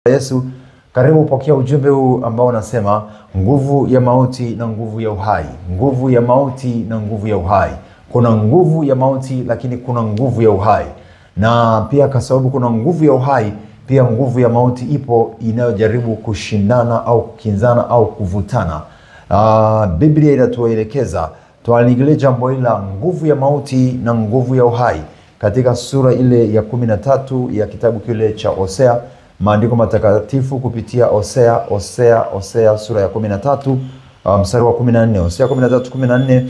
Yesu, karibu pokea ujumbe huu ambao unasema nguvu ya mauti na nguvu ya uhai. Nguvu ya mauti na nguvu ya uhai. Kuna nguvu ya mauti lakini kuna nguvu ya uhai. Na pia kwa sababu kuna nguvu ya uhai, pia nguvu ya mauti ipo inayojaribu kushindana au kukinzana au kuvutana. Biblia inatuelekeza tuangalie jambo hili la nguvu ya mauti na nguvu ya uhai katika sura ile ya 13 ya kitabu kile cha Hosea. Maandiko matakatifu kupitia Hosea sura ya 13 mstari wa 14. Hosea 13:14,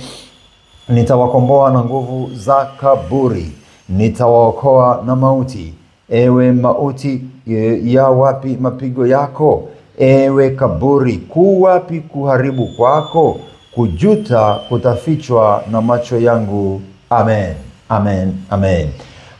nitawakomboa na nguvu za kaburi, nitawaokoa na mauti. Ewe mauti, ya wapi mapigo yako? Ewe kaburi, ku wapi kuharibu kwako? Kujuta kutafichwa na macho yangu. Amen, amen, amen.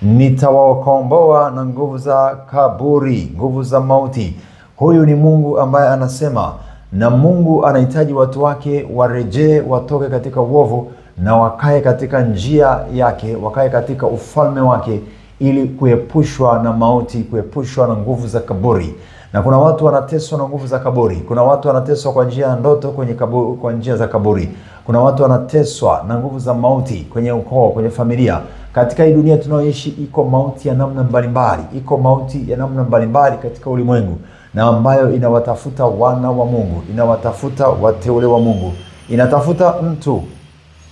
Nitawakomboa na nguvu za kaburi, nguvu za mauti. Huyu ni Mungu ambaye anasema, na Mungu anahitaji watu wake warejee, watoke katika uovu na wakae katika njia yake, wakae katika ufalme wake, ili kuepushwa na mauti, kuepushwa na nguvu za kaburi. Na kuna watu wanateswa na nguvu za kaburi. Kuna watu wanateswa kwa njia ya ndoto kwenye kaburi, kwa njia za kaburi. Kuna watu wanateswa na nguvu za mauti kwenye ukoo, kwenye familia. Katika hii dunia tunayoishi iko mauti ya namna mbalimbali. Iko mauti ya namna mbalimbali katika ulimwengu, na ambayo inawatafuta wana wa Mungu, inawatafuta wateule wa Mungu, inatafuta mtu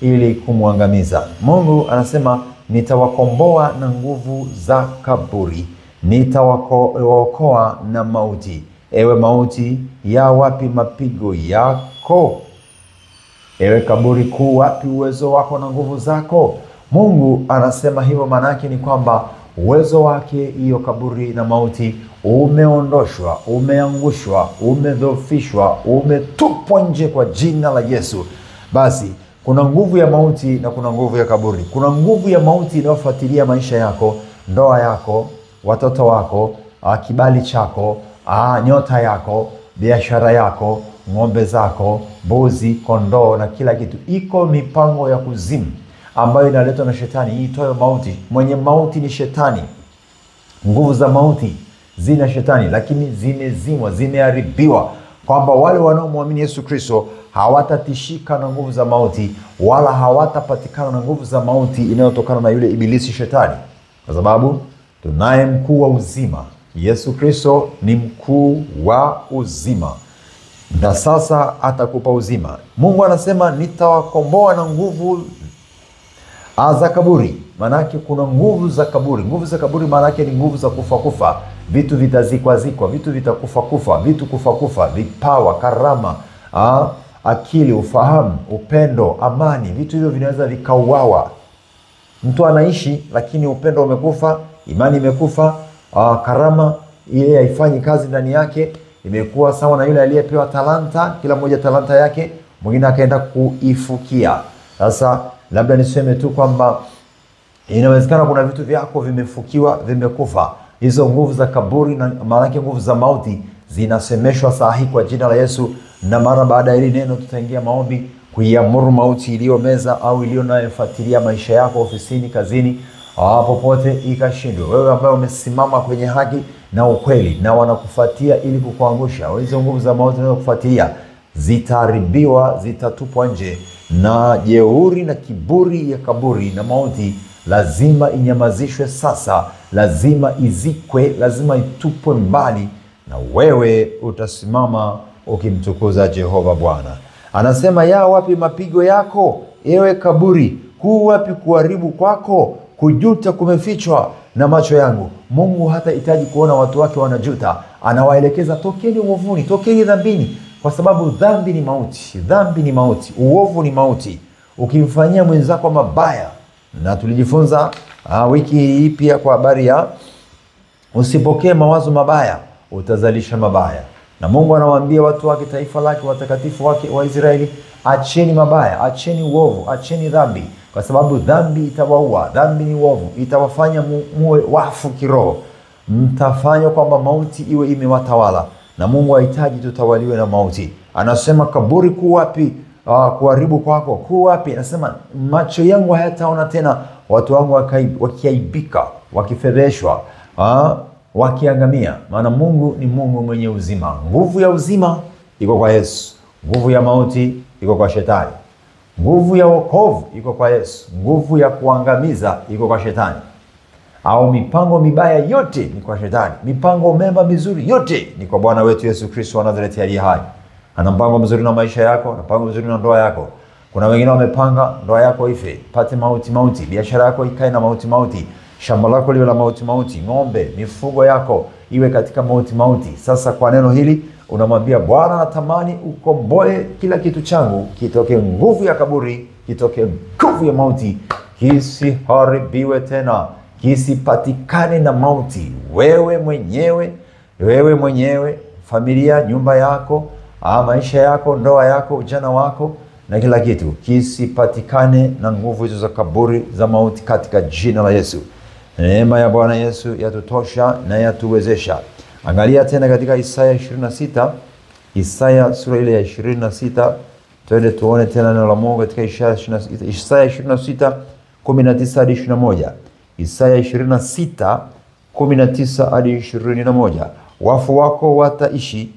ili kumwangamiza. Mungu anasema, nitawakomboa na nguvu za kaburi, nitawaokoa na mauti. Ewe mauti, ya wapi mapigo yako? Ewe kaburi, ku wapi uwezo wako na nguvu zako? Mungu anasema hivyo, maana yake ni kwamba uwezo wake, hiyo kaburi na mauti, umeondoshwa, umeangushwa, umedhoofishwa, umetupwa nje kwa jina la Yesu. Basi kuna nguvu ya mauti na kuna nguvu ya kaburi. Kuna nguvu ya mauti inayofuatilia maisha yako, ndoa yako, watoto wako, kibali chako, nyota yako, biashara yako, ng'ombe zako, mbuzi, kondoo na kila kitu. Iko mipango ya kuzimu ambayo inaletwa na shetani iitwayo mauti. Mwenye mauti ni shetani. Nguvu za mauti zina shetani, lakini zimezimwa, zimeharibiwa, kwamba wale wanaomwamini Yesu Kristo hawatatishika na nguvu za mauti, wala hawatapatikana na nguvu za mauti inayotokana na yule ibilisi shetani, kwa sababu tunaye mkuu wa uzima. Yesu Kristo ni mkuu wa uzima, na sasa atakupa uzima. Mungu anasema, nitawakomboa na nguvu za kaburi. Manake kuna nguvu za kaburi. Nguvu za kaburi manake ni nguvu za kufa. Vitu vitazikwa, vitu vitakufa, vitu kufa, vipawa, karama, akili, ufahamu, upendo, amani. Vitu hivyo vinaweza vikauawa. Mtu anaishi lakini upendo umekufa, imani imekufa, karama yeye haifanyi kazi ndani yake. Imekuwa sawa na yule aliyepewa talanta, kila mmoja talanta yake, mwingine akaenda kuifukia. Sasa labda niseme tu kwamba inawezekana kuna vitu vyako vimefukiwa, vimekufa. Hizo nguvu za kaburi na maana nguvu za mauti zinasemeshwa saa hii kwa jina la Yesu. Na mara baada ya hili neno tutaingia maombi kuiamuru mauti iliyomeza au iliyonayofuatilia maisha yako, ofisini, kazini, popote, ikashindwe. Wewe ambaye umesimama kwenye haki na ukweli na wanakufuatia ili kukuangusha, hizo nguvu za mauti zinazokufuatilia zitaharibiwa, zitatupwa nje. Na jeuri na kiburi ya kaburi na mauti lazima inyamazishwe sasa, lazima izikwe, lazima itupwe mbali, na wewe utasimama ukimtukuza Jehova Bwana. Anasema, ya wapi mapigo yako? Ewe kaburi, ku wapi kuharibu kwako? Kujuta kumefichwa na macho yangu. Mungu hatahitaji kuona watu wake wanajuta. Anawaelekeza, tokeni uovuni, tokeni dhambini, kwa sababu dhambi ni mauti. Dhambi ni mauti, uovu ni mauti. Ukimfanyia mwenzako mabaya, na tulijifunza wiki hii pia kwa habari ya usipokee mawazo mabaya, utazalisha mabaya. Na Mungu anawaambia watu wake, taifa lake, watakatifu wake wa Israeli, acheni mabaya, acheni uovu, acheni dhambi, kwa sababu dhambi itawaua. Dhambi ni uovu, itawafanya muwe wafu kiroho. Mtafanywa kwamba mauti iwe imewatawala, na Mungu hahitaji tutawaliwe na mauti. Anasema, kaburi, ku wapi kuharibu kwako? Ku wapi? Anasema, macho yangu hayataona tena watu wangu wakiaibika, wakifedheshwa, wakiangamia. Maana Mungu ni Mungu mwenye uzima. Nguvu ya uzima iko kwa Yesu. Nguvu ya mauti iko kwa shetani. Nguvu ya wokovu iko kwa Yesu. Nguvu ya kuangamiza iko kwa shetani. Au mipango mibaya yote ni kwa shetani. Mipango mema mizuri yote ni kwa Bwana wetu Yesu Kristo wa Nazareti aliye hai. Ana mpango mzuri na maisha yako, ana mpango mzuri na ndoa yako. Kuna wengine wamepanga ndoa yako ife, pate mauti, biashara yako ikae na mauti, shamba lako liwe la mauti, ng'ombe, mifugo yako iwe katika mauti. Sasa kwa neno hili unamwambia Bwana, natamani ukomboe kila kitu changu, kitoke nguvu ya kaburi, kitoke nguvu ya mauti, kisiharibiwe tena, kisipatikane na mauti. Wewe mwenyewe, familia, nyumba yako, maisha yako, ndoa yako, ujana wako na kila kitu kisipatikane na nguvu hizo za kaburi za mauti katika jina la Yesu. Neema ya Bwana Yesu yatutosha na yatuwezesha. Angalia tena katika Isaya 26, Isaya sura ile ya 26, twende tuone tena neno la Mungu katika Isaya 26 19 hadi 21. Isaya 26 19 hadi 21. Wafu wako wataishi,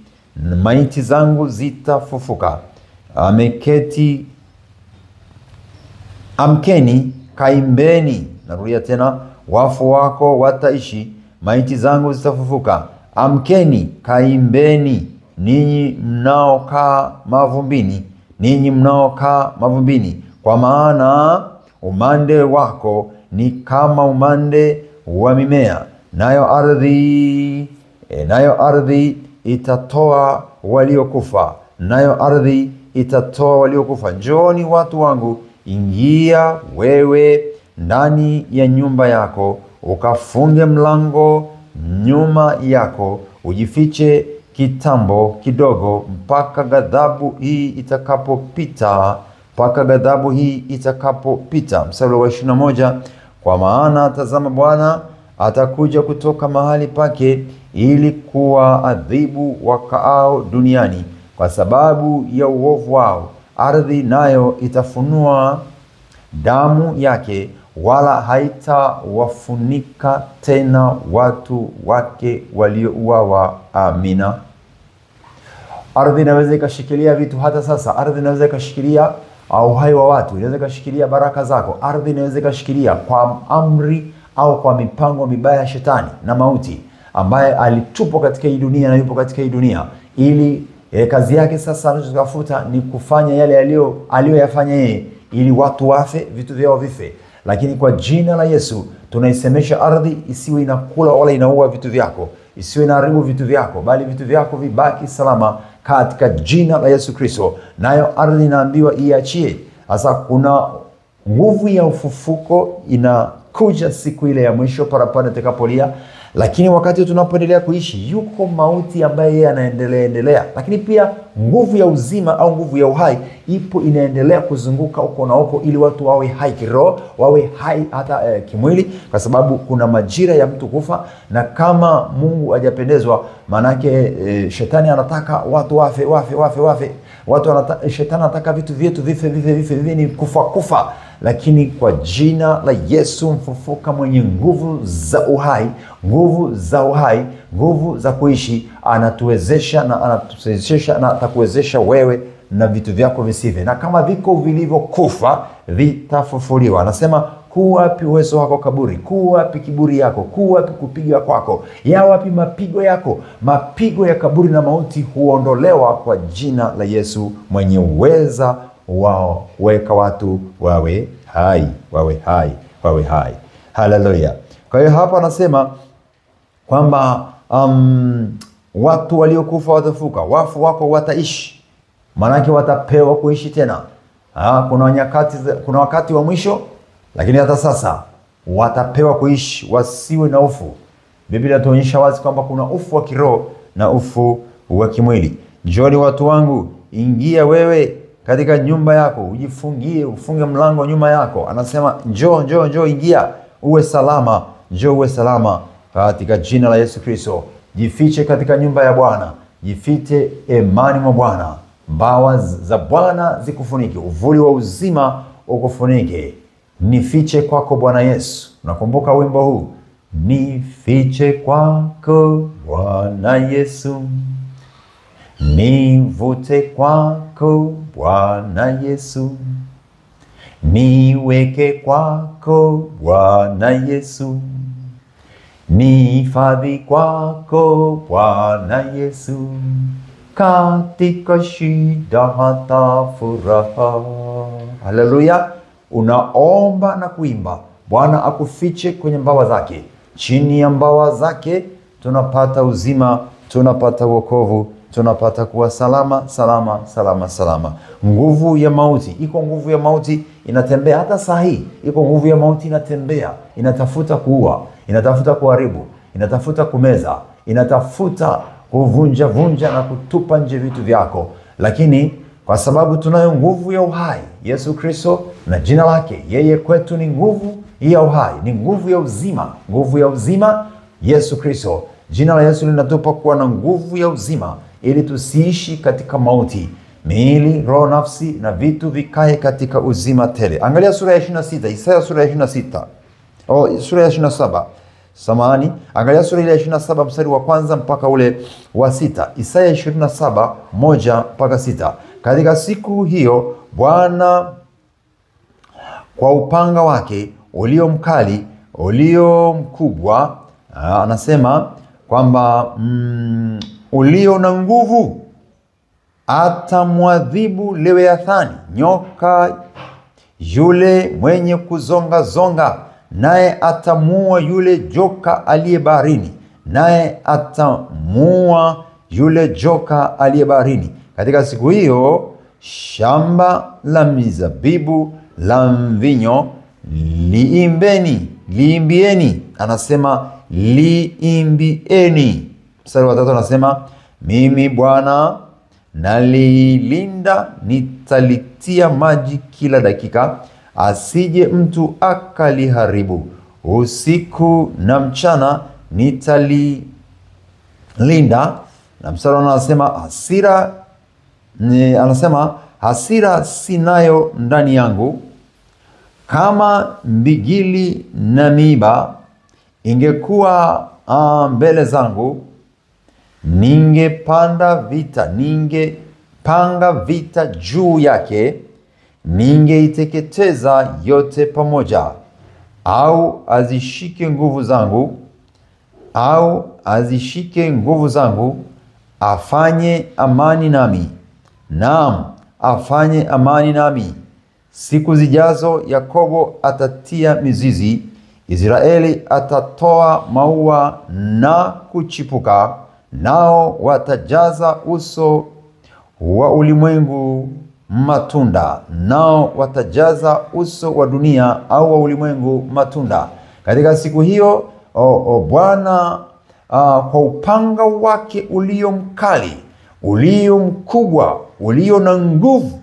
maiti zangu zitafufuka. Amkeni, kaimbeni. Narudia tena, wafu wako wataishi, maiti zangu zitafufuka. Amkeni, kaimbeni, ninyi mnaokaa mavumbini, kwa maana umande wako ni kama umande wa mimea, nayo ardhi itatoa waliokufa. Njooni watu wangu, ingia wewe ndani ya nyumba yako, ukafunge mlango nyuma yako, ujifiche kitambo kidogo mpaka ghadhabu hii itakapopita. Mstari wa 21, kwa maana tazama, Bwana atakuja kutoka mahali pake ili kuwaadhibu wakaao duniani kwa sababu ya uovu wao. Ardhi nayo itafunua damu yake, wala haitawafunika tena watu wake waliouawa. Amina. Ardhi inaweza ikashikilia vitu hata sasa. Ardhi inaweza ikashikilia uhai wa watu, inaweza ikashikilia baraka zako. Ardhi inaweza ikashikilia kwa amri au kwa mipango mibaya ya shetani na mauti, ambaye alitupwa katika hii dunia na yupo katika hii dunia, ili kazi yake sasa anachotafuta ni kufanya yale aliyoyafanya yeye, ili watu wafe, vitu vyao vife. Lakini kwa jina la Yesu tunaisemesha ardhi isiwe inakula wala inaua vitu vyako, isiwe inaharibu vitu vyako, bali vitu vyako vibaki salama katika jina la Yesu Kristo. Nayo ardhi inaambiwa iachie. Sasa kuna nguvu ya ufufuko inakuja siku ile ya mwisho, parapanda itakapolia. Lakini wakati tunapoendelea kuishi, yuko mauti ambaye yeye anaendelea. Lakini pia nguvu ya uzima au nguvu ya uhai ipo, inaendelea kuzunguka huko na huko, ili watu wawe hai kiroho, wawe hai hata kimwili, kwa sababu kuna majira ya mtu kufa. Na kama Mungu hajapendezwa, manake shetani anataka watu wafe. Shetani anataka vitu vyetu vife, ni kufa. Lakini kwa jina la Yesu mfufuka, mwenye nguvu za uhai, nguvu za kuishi, anatuwezesha na atakuwezesha wewe na vitu vyako visive. Na kama viko vilivyokufa vitafufuliwa. Anasema, kuwapi uwezo wako kaburi? Kuwapi kiburi yako? Kuwapi kupiga kwako? Ya wapi mapigo yako? Mapigo ya kaburi na mauti huondolewa kwa jina la Yesu mwenye uweza wao weka watu wawe hai. Haleluya. Kwa hiyo hapa anasema kwamba watu waliokufa watafuka, wafu wako wataishi. Maana watapewa kuishi tena. Kuna wakati wa mwisho, lakini hata sasa watapewa kuishi, wasiwe na ufu. Biblia inatuonyesha wazi kwamba kuna ufu wa kiroho na ufu wa kimwili. Njooni watu wangu, ingia wewe katika nyumba yako, ufunge mlango nyuma yako. Anasema njoo, ingia uwe salama, njoo uwe salama katika jina la Yesu Kristo. Jifiche katika nyumba ya Bwana, jifiche imani mwa Bwana. Mbawa za Bwana zikufunike, uvuli wa uzima ukufunike. Nifiche kwako Bwana Yesu. Nakumbuka wimbo huu, nifiche nijifiche kwako Bwana Yesu, nivute kwako Bwana Yesu, niweke kwako Bwana Yesu, nihifadhi kwako Bwana Yesu, katika shida hata furaha. Haleluya! Unaomba na kuimba, Bwana akufiche kwenye mbawa zake. Chini ya mbawa zake tunapata uzima, tunapata wokovu, tunapata kuwa salama, salama, salama, salama. Nguvu ya mauti, iko nguvu ya mauti inatembea hata saa hii. Iko nguvu ya mauti inatembea, inatafuta kuua, inatafuta kuharibu, inatafuta kumeza, inatafuta kuvunja vunja na kutupa nje vitu vyako. Lakini kwa sababu tunayo nguvu ya uhai, Yesu Kristo na jina lake, yeye kwetu ni nguvu ya uhai, ni nguvu ya uzima. Nguvu ya uzima, Yesu Kristo. Jina la Yesu linatupa kuwa na nguvu ya uzima, ili tusiishi katika mauti. Miili, roho, nafsi na vitu vikae katika uzima tele. Angalia sura ya 26, Isaya sura ya 26. Sura ya 27. Samahani, angalia sura ile ya 27 mstari wa kwanza mpaka ule wa 6. Isaya 27, 1 mpaka 6. Katika siku hiyo Bwana kwa upanga wake ulio mkali, ulio mkubwa, anasema kwamba ulio na nguvu, atamwadhibu Lewiathani, nyoka yule mwenye kuzonga zonga, naye atamuua yule joka aliye baharini, naye atamuua yule joka aliye baharini. Katika siku hiyo shamba la mizabibu la mvinyo liimbieni, anasema liimbieni. Mstari wa 3 anasema, mimi Bwana nalilinda, nitalitia maji kila dakika, asije mtu akaliharibu. Usiku na mchana nitalilinda. Na mstari anasema hasira sinayo ndani yangu, kama mbigili na miiba ingekuwa mbele zangu, ningepanga vita juu yake, ningeiteketeza yote pamoja. Au azishike nguvu zangu, afanye amani nami. Naam, afanye amani nami. Siku zijazo Yakobo atatia mizizi, Israeli atatoa maua na kuchipuka, nao watajaza uso wa ulimwengu matunda. Nao watajaza uso wa dunia au wa ulimwengu matunda. Katika siku hiyo Bwana kwa upanga wake ulio mkali, ulio mkubwa, ulio na nguvu,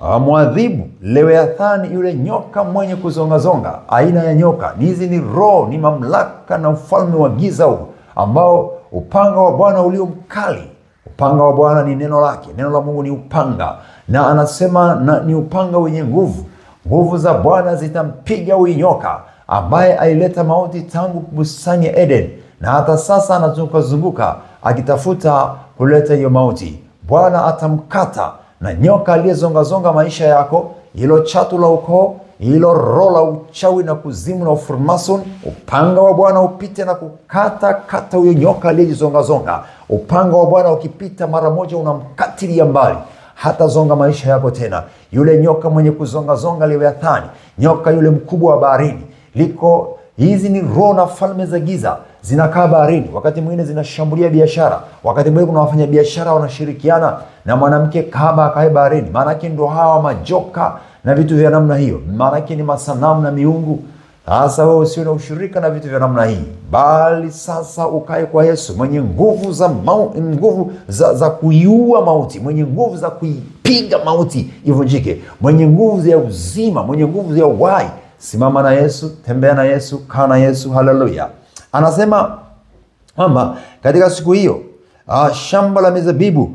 atamwadhibu Lewiathani, yule nyoka mwenye kuzongazonga. Aina ya nyoka hizi ni roho, ni mamlaka na ufalme wa giza huu, ambao upanga wa Bwana ulio mkali. Upanga wa Bwana ni neno lake. Neno la Mungu ni upanga, na anasema ni upanga wenye nguvu. Nguvu za Bwana zitampiga huyu nyoka ambaye aileta mauti tangu bustani ya Eden, na hata sasa anazunguka akitafuta kuleta hiyo mauti. Bwana atamkata, na nyoka aliyezongazonga maisha yako, hilo chatu la ukoo, hilo roho la uchawi na kuzimu na ufurmason, upanga wa Bwana upite na kukata huyo nyoka aliyezongazonga. Upanga wa Bwana ukipita mara moja unamkatilia mbali, hata zonga maisha yako tena. Yule nyoka mwenye kuzongazonga Lewiathani, nyoka yule mkubwa wa baharini. Hizi ni roho na falme za giza, zinakaa baharini. Wakati mwingine zinashambulia biashara. Wakati mwingine kuna wafanya biashara wanashirikiana na mwanamke kahaba akae baharini. Maana yake ndio hawa majoka na vitu vya namna hiyo. Maana yake ni masanamu na miungu. Sasa wewe usio na ushirika na vitu vya namna hii, bali sasa ukae kwa Yesu, mwenye nguvu za kuiua mauti, mwenye nguvu za kuipiga mauti ivunjike, mwenye nguvu ya uzima, mwenye nguvu ya uhai. Simama na Yesu, tembea na Yesu, kaa na Yesu. Haleluya. Anasema kwamba katika siku hiyo shamba la mizabibu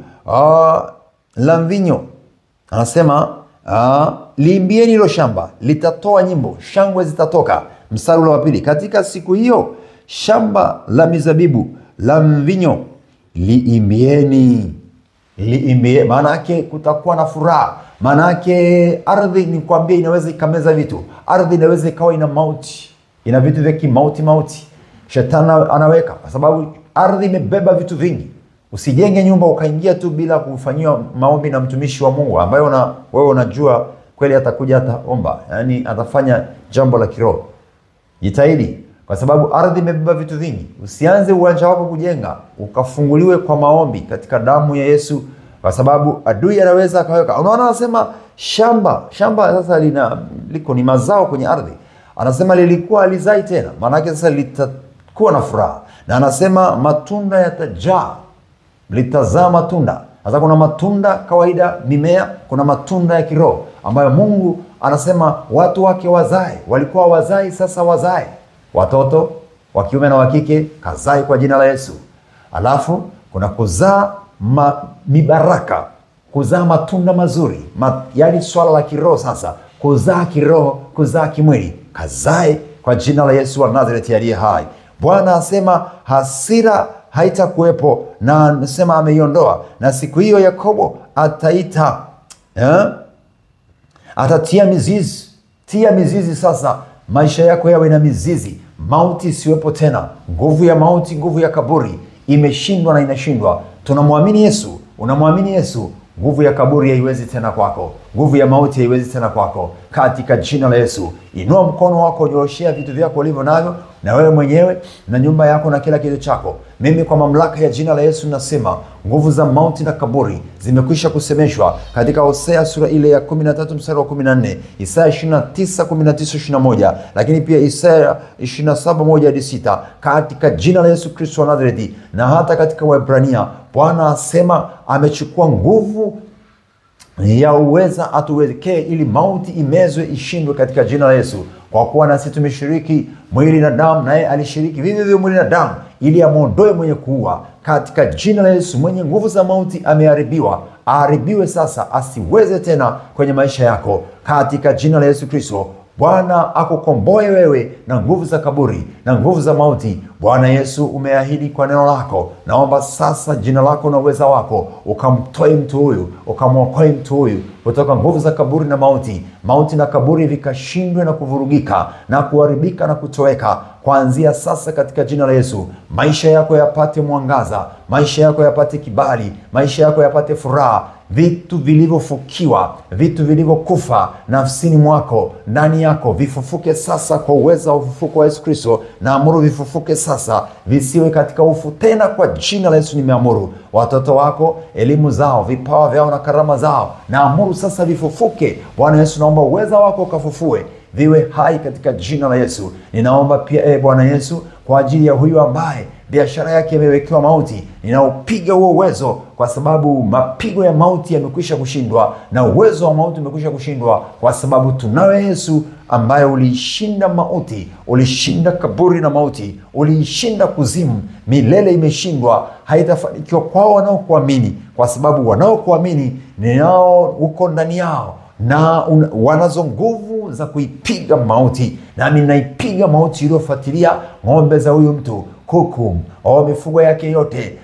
la mvinyo, anasema liimbieni hilo shamba, litatoa nyimbo, shangwe zitatoka. mstari wa pili, katika siku hiyo shamba la mizabibu la mvinyo liimbieni. Liimbie, maana yake kutakuwa na furaha. Maana yake ardhi, nikwambia, inaweza ikameza vitu. Ardhi inaweza ikawa ina mauti, ina vitu vya kimauti. Shetani anaweka, kwa sababu ardhi imebeba vitu vingi. Usijenge nyumba ukaingia tu bila kufanyiwa maombi na mtumishi wa Mungu ambaye wewe unajua kweli atakuja ataomba, yani atafanya jambo la kiroho. Jitahidi, kwa sababu ardhi imebeba vitu vingi. Usianze uwanja wako kujenga ukafunguliwe kwa maombi katika damu ya Yesu, kwa sababu adui anaweza akaweka. Unaona, anasema shamba sasa liko ni mazao kwenye ardhi. Anasema lilikuwa alizai tena, maana yake sasa litakuwa na furaha. Na anasema matunda yatajaa, litazaa matunda. Sasa kuna matunda kawaida, mimea, kuna matunda ya kiroho ambayo Mungu anasema watu wake wazae. Walikuwa wazai, sasa wazae watoto wa kiume na wa kike, kazae kwa jina la Yesu. Alafu kuna kuzaa mibaraka, kuzaa matunda mazuri, yani swala la kiroho sasa, kuzaa kiroho, kuzaa kimwili, kazae kwa jina la Yesu wa Nazareti aliye hai. Bwana asema hasira haitakuwepo, na anasema ameiondoa, na siku hiyo Yakobo atatia mizizi. Tia mizizi sasa, maisha yako yawe na mizizi. Mauti isiwepo tena. Nguvu ya mauti, nguvu ya kaburi imeshindwa na inashindwa. Tunamwamini Yesu, unamwamini Yesu, nguvu ya kaburi haiwezi tena kwako, nguvu ya mauti haiwezi tena kwako, katika jina la Yesu. Inua mkono wako, nyooshea vitu vyako ulivyo navyo, na wewe mwenyewe na nyumba yako na kila kitu chako. Mimi kwa mamlaka ya jina la Yesu nasema nguvu za mauti na kaburi zimekwisha kusemeshwa katika Hosea sura ile ya 13 mstari wa 14, Isaya 29:19-21, lakini pia Isaya 27:1-6, katika jina la Yesu Kristo wa Nazareti. Na hata katika Waebrania Bwana asema amechukua nguvu ya uweza atuwekee ili mauti imezwe, ishindwe katika jina la Yesu. Kwa kuwa nasi tumeshiriki mwili na damu, naye alishiriki vivyo hivyo mwili na damu, ili amuondoe mwenye kuua. Katika jina la Yesu, mwenye nguvu za mauti ameharibiwa, aharibiwe sasa, asiweze tena kwenye maisha yako, katika jina la Yesu Kristo. Bwana akukomboe wewe na nguvu za kaburi na nguvu za mauti. Bwana Yesu, umeahidi kwa neno lako. Naomba sasa jina lako na uweza wako ukamtoe mtu huyu, ukamwokoe mtu huyu kutoka nguvu za kaburi na mauti. Mauti na kaburi vikashindwe na kuvurugika na kuharibika na kutoweka kuanzia sasa katika jina la Yesu. Maisha yako yapate mwangaza, maisha yako yapate kibali, maisha yako yapate furaha. Vitu vilivyofukiwa, vitu vilivyokufa nafsini mwako, ndani yako, vifufuke sasa kwa uweza wa ufufuko wa Yesu Kristo. Naamuru vifufuke sasa, visiwe katika ufu tena kwa jina la Yesu. Nimeamuru watoto wako, elimu zao, vipawa vyao na karama zao, naamuru sasa vifufuke. Bwana Yesu, naomba uweza wako ukafufue, viwe hai katika jina la Yesu. Ninaomba pia Bwana Yesu, kwa ajili ya huyu ambaye biashara yake imewekewa mauti, ninaupiga huo uwezo, kwa sababu mapigo ya mauti yamekwisha kushindwa na uwezo wa mauti umekwisha kushindwa, kwa sababu tunawe Yesu ambaye uliishinda mauti, ulishinda kaburi na mauti, uliishinda kuzimu. Milele imeshindwa, haitafanikiwa kwao wanaokuamini, kwa sababu wanaokuamini ninao uko ndani yao na wanazo nguvu za kuipiga mauti. Nami naipiga mauti iliyofuatilia ng'ombe za huyu mtu, kuku au mifugo yake yote,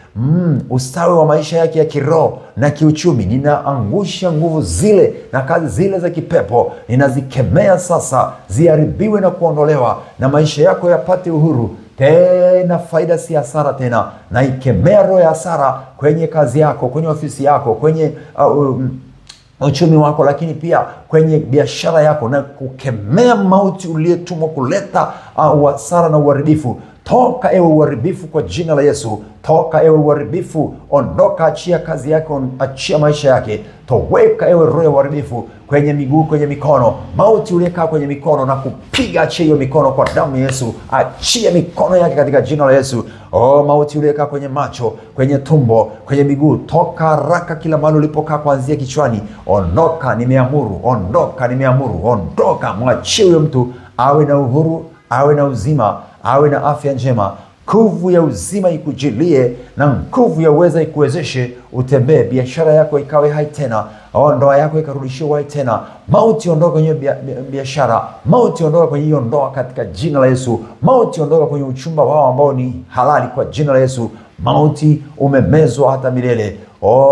ustawi wa maisha yake ya kiroho na kiuchumi. Ninaangusha nguvu zile na kazi zile za kipepo, ninazikemea sasa, ziharibiwe na kuondolewa, na maisha yako yapate uhuru tena, faida si hasara tena. Na ikemea roho ya hasara kwenye kazi yako, kwenye ofisi yako, kwenye uchumi wako, lakini pia kwenye biashara yako, na kukemea mauti uliyetumwa kuleta hasara na uharibifu. Toka ewe uharibifu kwa jina la Yesu. Toka ewe uharibifu, ondoka, achia kazi yako, achia maisha yake. Toweka ewe roho ya uharibifu kwenye miguu, kwenye mikono. Mauti uliyekaa kwenye mikono na kupiga, achia hiyo mikono kwa damu ya Yesu. Achia mikono yake katika jina la Yesu. Mauti uliyekaa kwenye macho, kwenye tumbo, kwenye miguu, toka haraka kila mahali ulipokaa kuanzia kichwani. Ondoka, nimeamuru. Ondoka, nimeamuru. Ondoka, mwachie huyo mtu awe na uhuru, awe na uzima, awe na afya njema nguvu ya uzima ikujilie na nguvu ya uweza ikuwezeshe utembee, biashara yako ikawe hai tena, ndoa yako ikarudishiwa hai tena. Mauti ondoka kwenye biashara, mauti ondoka kwenye hiyo ndoa katika jina la Yesu. Mauti ondoka kwenye uchumba wao ambao ni halali kwa jina la Yesu. Mauti umemezwa hata milele.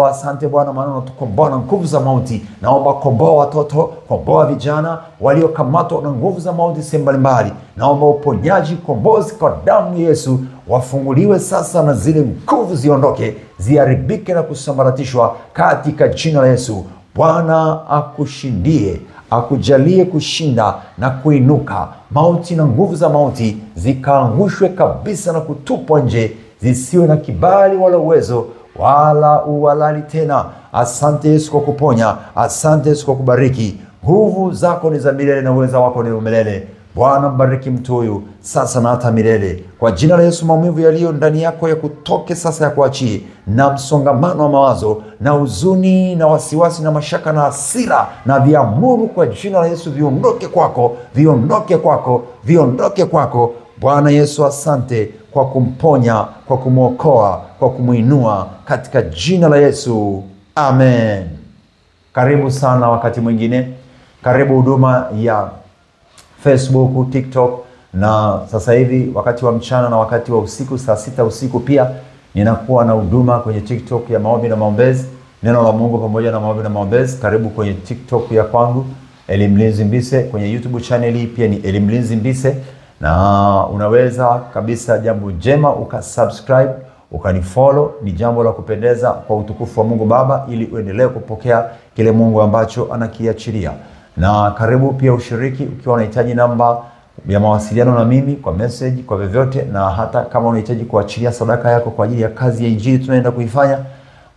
Asante Bwana, maana unatukomboa na nguvu za mauti. Naomba komboa watoto, komboa vijana waliokamatwa na nguvu za mauti sehemu mbalimbali. Naomba uponyaji, kombozi kwa damu ya Yesu. Wafunguliwe sasa na zile nguvu ziondoke, ziharibike na kusambaratishwa katika jina la Yesu. Bwana akushindie, akujalie kushinda na kuinuka. Mauti na nguvu za mauti zikaangushwe kabisa na kutupwa nje, zisiwe na kibali wala uwezo wala uhalali tena. Asante Yesu kwa kuponya, asante Yesu kwa kubariki. Nguvu zako ni za milele na uweza wako ni milele. Bwana mbariki mtu huyu sasa na hata milele. Kwa jina la Yesu, maumivu yaliyo ndani yako ya kutoke sasa, ya kuachie, na msongamano wa mawazo na huzuni na wasiwasi na mashaka na hasira na viamuru kwa jina la Yesu viondoke kwako, viondoke kwako, viondoke kwako. Bwana Yesu, asante kwa kumponya, kwa kumwokoa, kwa kumuinua katika jina la Yesu. Amen. Karibu sana wakati mwingine. Karibu huduma ya Facebook, TikTok, na sasa hivi wakati wa mchana na wakati wa usiku saa 6 usiku pia ninakuwa na huduma kwenye TikTok ya maombi na maombezi, neno la Mungu pamoja na maombi na maombezi. Karibu kwenye TikTok ya kwangu Elimlinzi Mbise, kwenye YouTube channel hii pia ni Elimlinzi Mbise, na unaweza kabisa jambo jema ukasubscribe, ukanifollow. Ni jambo la kupendeza kwa utukufu wa Mungu Baba, ili uendelee kupokea kile Mungu ambacho anakiachilia. Na karibu pia ushiriki ukiwa unahitaji namba ya mawasiliano na mimi kwa message, kwa vyovyote, na hata kama unahitaji kuachilia sadaka yako kwa ajili ya kazi ya injili tunaenda kuifanya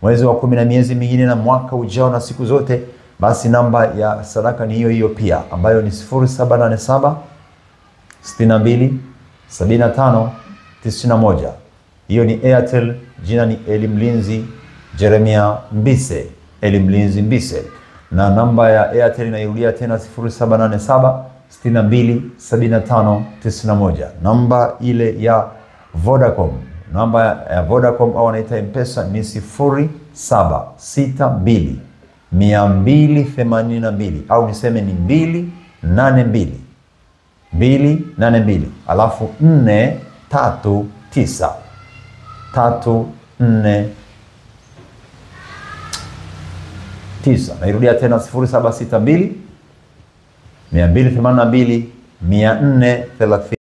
mwezi wa 10 na miezi mingine na mwaka ujao na siku zote, basi namba ya sadaka ni hiyo hiyo pia, ambayo ni 0787 62 75 91. Hiyo ni Airtel, jina ni Elimlinzi Jeremia Mbise, Elimlinzi Mbise. Na namba ya Airtel inairudia tena 0787 62 75 91. Namba ile ya Vodacom, namba ya Vodacom au wanaita M-Pesa ni 0762 282 au niseme ni 282 282 alafu 439 349. Nairudia tena 0762 282 430.